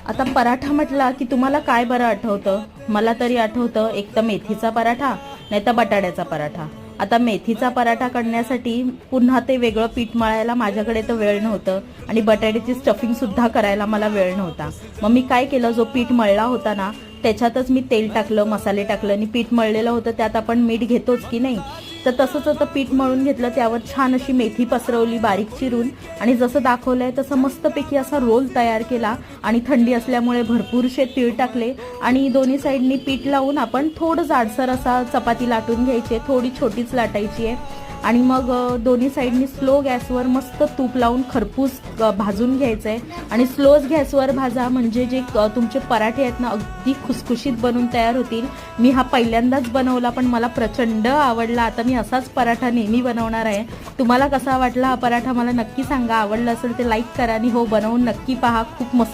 आता पराठा म्हटला की तुम्हाला काय बरं आठवतं? मला तरी आठवतं एक तर मेथीचा पराठा, नाही तर बटाट्याचा पराठा. आता मेथीचा पराठा करण्यासाठी पुन्हा ते वेगळं पीठ मळायला माझ्याकडे तर वेळ नव्हतं आणि बटाट्याची स्टफिंगसुद्धा करायला मला वेळ नव्हता. मग मी काय केलं, जो पीठ मळला होता ना त्याच्यातच मी तेल टाकलं, मसाले टाकलं आणि पीठ मळलेलं होतं त्यात आपण मीठ घेतोच की नाही, तर तसंच होतं. पीठ मळून घेतलं, त्यावर छान अशी मेथी पसरवली बारीक चिरून आणि जसं दाखवलंय तसं मस्तपैकी असा रोल तयार केला आणि थंडी असल्यामुळे भरपूरसे तीळ टाकले आणि दोन्ही साईडनी पीठ लावून आपण थोडं जाडसर असा चपाती लाटून घ्यायची, थोडी छोटीच लाटायची आहे आणि मग दोन्ही साईडनी स्लो गॅसवर मस्त तूप लावून खरपूस भाजून घ्यायचं आहे आणि स्लोच गॅसवर भाजा, म्हणजे जे तुमचे पराठे आहेत ना अगदी खुसखुशीत बनून तयार होतील. मी हा पहिल्यांदाच बनवला पण मला प्रचंड आवडला. आता मी असाच पराठा नेहमी बनवणार आहे. तुम्हाला कसा वाटला हा पराठा मला नक्की सांगा. आवडला असेल ते लाईक करा आणि हो बनवून नक्की पहा, खूप मस्त